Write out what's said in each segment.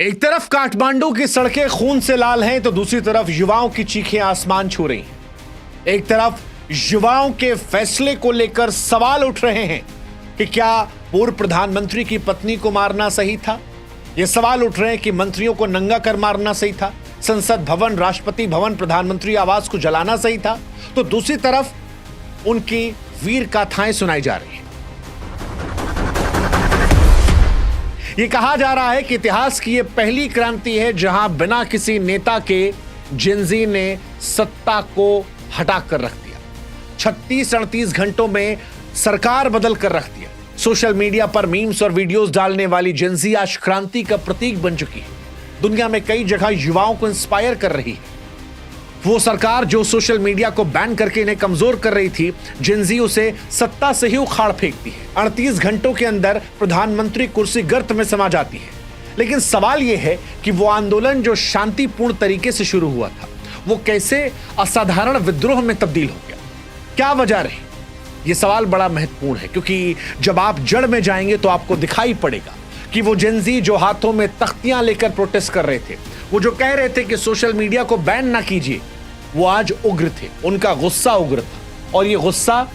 एक तरफ काठमांडू की सड़कें खून से लाल हैं तो दूसरी तरफ युवाओं की चीखें आसमान छू रही हैं। एक तरफ युवाओं के फैसले को लेकर सवाल उठ रहे हैं कि क्या पूर्व प्रधानमंत्री की पत्नी को मारना सही था। ये सवाल उठ रहे हैं कि मंत्रियों को नंगा कर मारना सही था, संसद भवन, राष्ट्रपति भवन, प्रधानमंत्री आवास को जलाना सही था। तो दूसरी तरफ उनकी वीर गाथाएं सुनाई जा रही हैं। यह कहा जा रहा है कि इतिहास की यह पहली क्रांति है जहां बिना किसी नेता के जेनजी ने सत्ता को हटा कर रख दिया। 36-38 घंटों में सरकार बदल कर रख दिया। सोशल मीडिया पर मीम्स और वीडियोस डालने वाली जेनजी आज क्रांति का प्रतीक बन चुकी है। दुनिया में कई जगह युवाओं को इंस्पायर कर रही है। वो सरकार जो सोशल मीडिया को बैन करके इन्हें कमजोर कर रही थी, जेनजी उसे सत्ता से ही उखाड़ फेंकती है। 38 घंटों के अंदर प्रधानमंत्री कुर्सी गर्त में समा जाती है। लेकिन सवाल यह है कि वो आंदोलन जो शांतिपूर्ण तरीके से शुरू हुआ था, वो कैसे असाधारण विद्रोह में तब्दील हो गया? क्या वजह रही? ये सवाल बड़ा महत्वपूर्ण है, क्योंकि जब आप जड़ में जाएंगे तो आपको दिखाई पड़ेगा कि वो जेनजी जो हाथों में तख्तियां लेकर प्रोटेस्ट कर रहे थे, वो जो कह रहे थे कि सोशल मीडिया को बैन ना कीजिए, वो आज उग्र थे। उनका गुस्सा उग्र था। और ये गुस्सा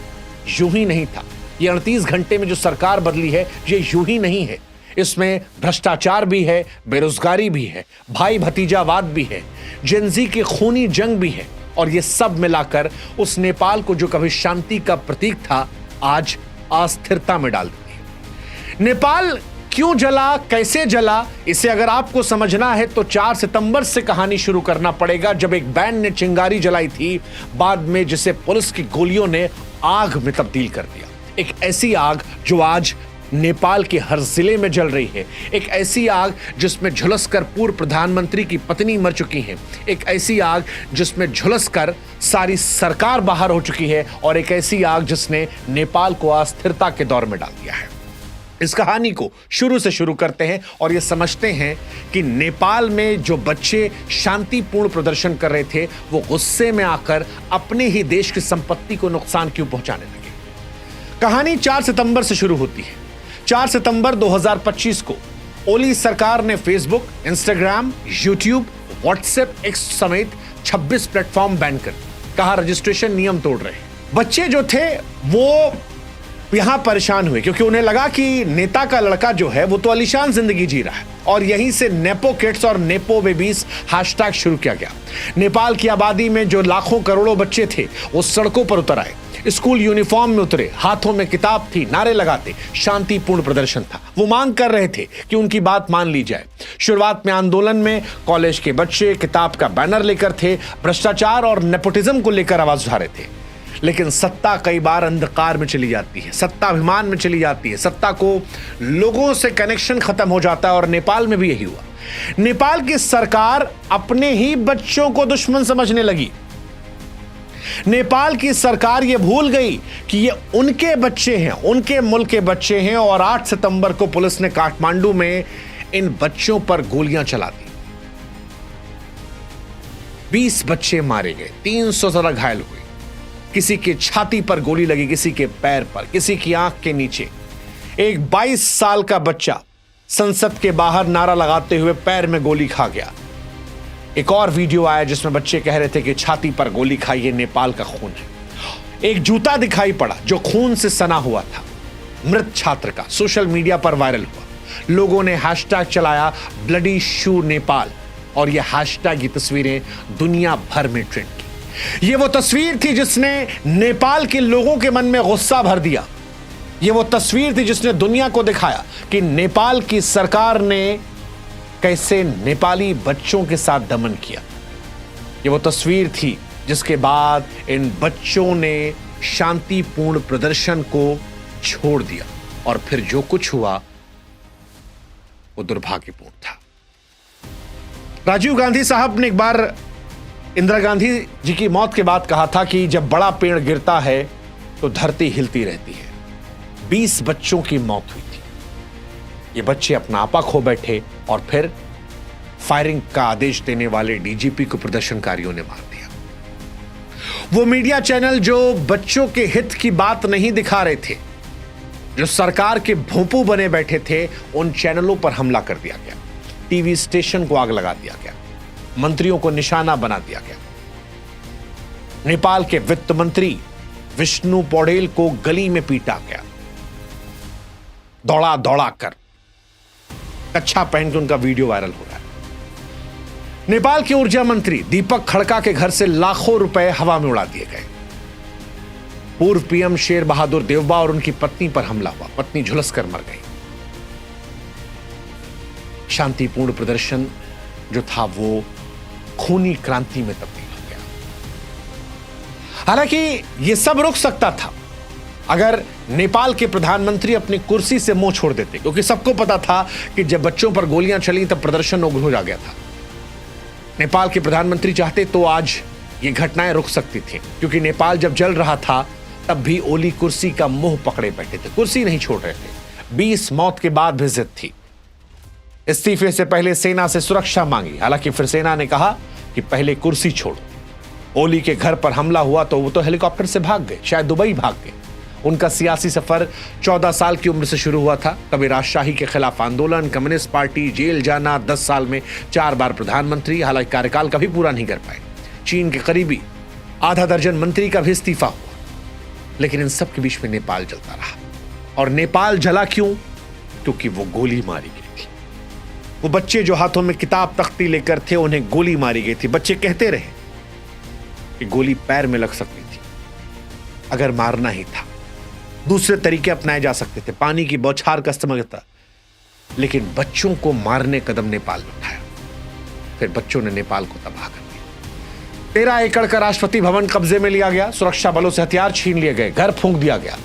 यूं ही नहीं था। ये 38 घंटे में जो सरकार बदली है, ये यूं ही नहीं है। इसमें भ्रष्टाचार भी है, बेरोजगारी भी है, भाई भतीजावाद भी है, जेनजी की खूनी जंग भी है। और ये सब मिलाकर उस नेपाल को जो कभी शांति का प्रतीक था, आज अस्थिरता में डाल दिया। नेपाल क्यों जला, कैसे जला, इसे अगर आपको समझना है तो 4 सितंबर से कहानी शुरू करना पड़ेगा, जब एक बैंड ने चिंगारी जलाई थी, बाद में जिसे पुलिस की गोलियों ने आग में तब्दील कर दिया। एक ऐसी आग जो आज नेपाल के हर जिले में जल रही है। एक ऐसी आग जिसमें झुलसकर पूर्व प्रधानमंत्री की पत्नी मर चुकी है। एक ऐसी आग जिसमें झुलसकर सारी सरकार बाहर हो चुकी है। और एक ऐसी आग जिसने नेपाल को अस्थिरता के दौर में डाल दिया है। इस कहानी को शुरू से शुरू करते हैं और ये समझते हैं कि नेपाल में जो बच्चे शांतिपूर्ण प्रदर्शन कर रहे थे, वो गुस्से में आकर अपने ही देश की संपत्ति को नुकसान क्यों पहुंचाने लगे। कहानी 4 सितंबर से शुरू होती है। 4 सितंबर 2025 को ओली सरकार ने Facebook, Instagram, YouTube, WhatsApp, x समेत 26 प्लेटफॉर्म बैन कर दिए। कहा रजिस्ट्रेशन नियम तोड़ रहे हैं। बच्चे जो थे वो यहां परेशान हुए, क्योंकि उन्हें लगा कि नेता का लड़का जो है वो तो आलीशान जिंदगी जी रहा है। और यहीं से नेपो किड्स और नेपो बेबीज हैशटैग शुरू किया गया। नेपाल की आबादी में जो लाखों करोड़ों बच्चे थे, वो सड़कों पर उतर आए, स्कूल यूनिफॉर्म में उतरे, हाथों में किताब थी, नारे लगाते। शांतिपूर्ण प्रदर्शन था। वो मांग कर रहे थे कि उनकी बात मान ली जाए। शुरुआत में आंदोलन में कॉलेज के बच्चे किताब का बैनर लेकर थे, भ्रष्टाचार और नेपोटिज्म को लेकर आवाज उठा रहे थे। लेकिन सत्ता कई बार अंधकार में चली जाती है, सत्ता अभिमान में चली जाती है, सत्ता को लोगों से कनेक्शन खत्म हो जाता है। और नेपाल में भी यही हुआ। नेपाल की सरकार अपने ही बच्चों को दुश्मन समझने लगी। नेपाल की सरकार ये भूल गई कि ये उनके बच्चे हैं, उनके मुल्क के बच्चे हैं। और 8 सितंबर को पुलिस ने काठमांडू में इन बच्चों पर गोलियां चला दी। 20 बच्चे मारे गए, 300 से ज्यादा घायल हुए। किसी की छाती पर गोली लगी, किसी के पैर पर, किसी की आंख के नीचे। एक 22 साल का बच्चा संसद के बाहर नारा लगाते हुए पैर में गोली खा गया। एक और वीडियो आया जिसमें बच्चे कह रहे थे कि छाती पर गोली खाई, ये नेपाल का खून है। एक जूता दिखाई पड़ा जो खून से सना हुआ था, मृत छात्र का, सोशल मीडिया पर वायरल हुआ। लोगों ने हैशटैग चलाया ब्लडी शू नेपाल। और यह हैशटैग, ये तस्वीरें दुनिया भर में ट्रेंड की। ये वो तस्वीर थी जिसने नेपाल के लोगों के मन में गुस्सा भर दिया। ये वो तस्वीर थी जिसने दुनिया को दिखाया कि नेपाल की सरकार ने कैसे नेपाली बच्चों के साथ दमन किया। ये वो तस्वीर थी जिसके बाद इन बच्चों ने शांतिपूर्ण प्रदर्शन को छोड़ दिया। और फिर जो कुछ हुआ वो दुर्भाग्यपूर्ण था। राजीव गांधी साहब ने एक बार इंदिरा गांधी जी की मौत के बाद कहा था कि जब बड़ा पेड़ गिरता है तो धरती हिलती रहती है। 20 बच्चों की मौत हुई थी। ये बच्चे अपना आपा खो बैठे और फिर फायरिंग का आदेश देने वाले डीजीपी को प्रदर्शनकारियों ने मार दिया। वो मीडिया चैनल जो बच्चों के हित की बात नहीं दिखा रहे थे, जो सरकार के भोंपू बने बैठे थे, उन चैनलों पर हमला कर दिया गया। टीवी स्टेशन को आग लगा दिया गया, मंत्रियों को निशाना बना दिया गया। नेपाल के वित्त मंत्री विष्णु पौडेल को गली में पीटा गया, दौड़ा दौड़ा कर, कच्छा पहन के उनका वीडियो वायरल हो रहा है। नेपाल के ऊर्जा मंत्री दीपक खड़का के घर से लाखों रुपए हवा में उड़ा दिए गए। पूर्व पीएम शेर बहादुर देवबा और उनकी पत्नी पर हमला हुआ, पत्नी झुलसकर मर गई। शांतिपूर्ण प्रदर्शन जो था वो खूनी क्रांति में तब्दील हो गया। हालांकि यह सब रुक सकता था अगर नेपाल के प्रधानमंत्री अपनी कुर्सी से मुंह छोड़ देते, क्योंकि सबको पता था कि जब बच्चों पर गोलियां चली तब प्रदर्शन उग्र हो गया था। नेपाल के प्रधानमंत्री चाहते तो आज ये घटनाएं रुक सकती थी, क्योंकि नेपाल जब जल रहा था तब भी ओली कुर्सी का मुंह पकड़े बैठे थे, कुर्सी नहीं छोड़ रहे थे। 20 मौत के बाद भी जिद थी। इस्तीफे से पहले सेना से सुरक्षा मांगी, हालांकि फिर सेना ने कहा कि पहले कुर्सी छोड़ो। ओली के घर पर हमला हुआ तो वो तो हेलीकॉप्टर से भाग गए, शायद दुबई भाग गए। उनका सियासी सफर 14 साल की उम्र से शुरू हुआ था। कभी राजशाही के खिलाफ आंदोलन, कम्युनिस्ट पार्टी, जेल जाना, 10 साल में 4 बार प्रधानमंत्री, हालांकि कार्यकाल कभी पूरा नहीं कर पाए। चीन के करीबी आधा दर्जन मंत्री का भी इस्तीफा हुआ। लेकिन इन सब के बीच में नेपाल जलता रहा। और नेपाल जला क्यों? क्योंकि वो गोली मारी गई थी। वो बच्चे जो हाथों में किताब तख्ती लेकर थे, उन्हें गोली मारी गई थी। बच्चे कहते रहे कि गोली पैर में लग सकती थी अगर मारना ही था। दूसरे तरीके अपनाए जा सकते थे, पानी की बौछार का इस्तेमाल था, लेकिन बच्चों को मारने कदम नेपाल ने उठाया। फिर बच्चों ने नेपाल को तबाह कर दिया। 13 एकड़ का राष्ट्रपति भवन कब्जे में लिया गया, सुरक्षा बलों से हथियार छीन लिए गए, घर फूंक दिया गया।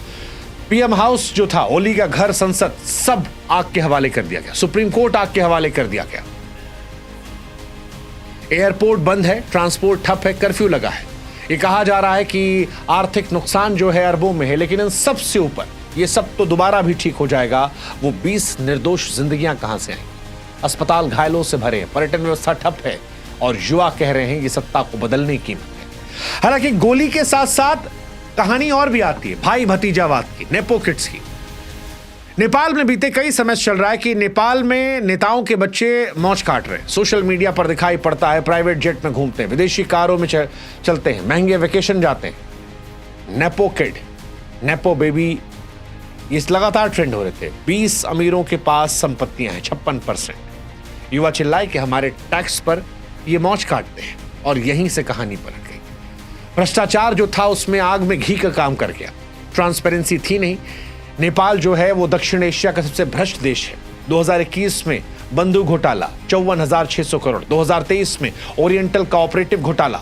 पीएम हाउस जो था, ओली का घर, संसद, सब आग के हवाले कर दिया गया। सुप्रीम कोर्ट आग के हवाले कर दिया गया। एयरपोर्ट बंद है, ट्रांसपोर्ट ठप है, कर्फ्यू लगा है। ये कहा जा रहा है कि आर्थिक नुकसान जो है अरबों में है, लेकिन इन सबसे ऊपर ये सब तो दोबारा भी ठीक हो जाएगा। वो 20 निर्दोष जिंदगियां कहां से आएंगी? अस्पताल घायलों से भरे हैं, पर्यटन व्यवस्था ठप है और युवा कह रहे हैं ये सत्ता को बदलने की कीमत है। हालांकि गोली के साथ साथ कहानी और भी आती है, भाई भतीजावाद की, नेपो किड्स की। नेपाल में बीते कई समय चल रहा है कि नेपाल में नेताओं के बच्चे मौज काट रहे हैं। सोशल मीडिया पर दिखाई पड़ता है, प्राइवेट जेट में घूमते हैं, विदेशी कारों में चलते हैं, महंगे वेकेशन जाते हैं। नेपो किड, नेपो बेबी, ये लगातार ट्रेंड हो रहे थे। 20 अमीरों के पास संपत्तियां हैं, 56%। युवा चिल्लाए कि हमारे टैक्स पर ये मौज काटते हैं, और यहीं से कहानी पलट गई। भ्रष्टाचार जो था उसमें आग में घी का काम कर गया। ट्रांसपेरेंसी थी नहीं। नेपाल जो है वो दक्षिण एशिया का सबसे भ्रष्ट देश है। 2021 में बंदूक घोटाला 54,600 करोड़, 2023 में ओरिएंटल कोऑपरेटिव घोटाला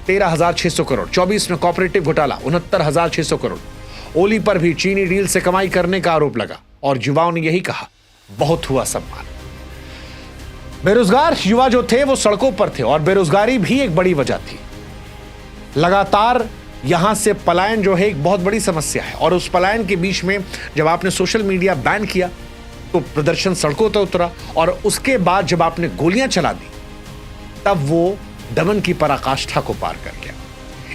13,600 करोड़, 24 में कोऑपरेटिव घोटाला 69,600 करोड़। ओली पर भी चीनी डील से कमाई करने का आरोप लगा, और युवाओं ने यही कहा, बहुत हुआ सम्मान। बेरोजगार युवा जो थे वो सड़कों पर थे, और बेरोजगारी भी एक बड़ी वजह थी। लगातार यहां से पलायन जो है एक बहुत बड़ी समस्या है, और उस पलायन के बीच में जब आपने सोशल मीडिया बैन किया तो प्रदर्शन सड़कों पर उतरा, और उसके बाद जब आपने गोलियां चला दी तब वो दमन की पराकाष्ठा को पार कर गया।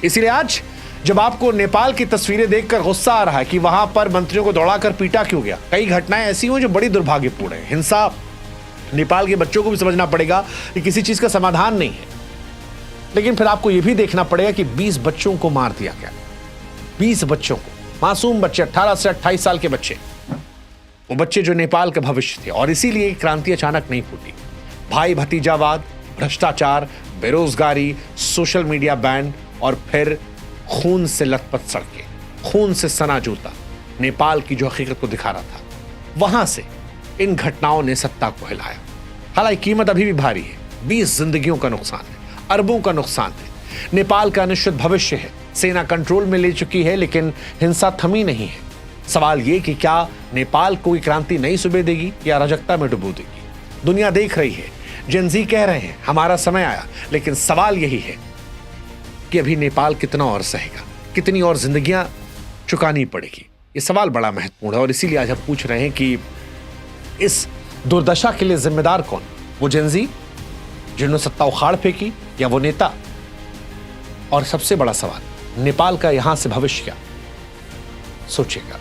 इसलिए आज जब आपको नेपाल की तस्वीरें देखकर गुस्सा आ रहा है कि वहां पर मंत्रियों को दौड़ाकर पीटा क्यों गया, कई घटनाएं ऐसी हुई जो बड़ी दुर्भाग्यपूर्ण है। हिंसा, नेपाल के बच्चों को भी समझना पड़ेगा कि किसी चीज का समाधान नहीं है, लेकिन फिर आपको यह भी देखना पड़ेगा कि 20 बच्चों को मार दिया गया। 20 बच्चों को, मासूम बच्चे, 18 से 28 साल के बच्चे, वो बच्चे जो नेपाल का भविष्य थे। और इसीलिए क्रांति अचानक नहीं फूटी। भाई भतीजावाद, भ्रष्टाचार, बेरोजगारी, सोशल मीडिया बैन, और फिर खून से लथपथ सड़कें, खून से सना जूता नेपाल की जो हकीकत को दिखा रहा था, वहां से इन घटनाओं ने सत्ता को हिलाया। हालांकि कीमत अभी भी भारी है। 20 जिंदगियों का नुकसान है, अरबों का नुकसान है। नेपाल का अनिश्चित भविष्य है। सेना कंट्रोल में ले चुकी है, लेकिन हिंसा थमी नहीं है। सवाल यह कि क्या नेपाल कोई क्रांति नई सुबह देगी या अराजकता में डुबो देगी? दुनिया देख रही है, जेन ज़ी कह रहे हैं हमारा समय आया, लेकिन सवाल यही है कि अभी नेपाल कितना और सहेगा, कितनी और जिंदगियां चुकानी पड़ेगी। ये सवाल बड़ा महत्वपूर्ण है, और इसीलिए आज हम पूछ रहे हैं कि इस दुर्दशा के लिए जिम्मेदार कौन? वो जेन ज़ी जिन्होंने सत्ता उखाड़ फेंकी, या वो नेता? और सबसे बड़ा सवाल, नेपाल का यहां से भविष्य क्या? सोचिएगा।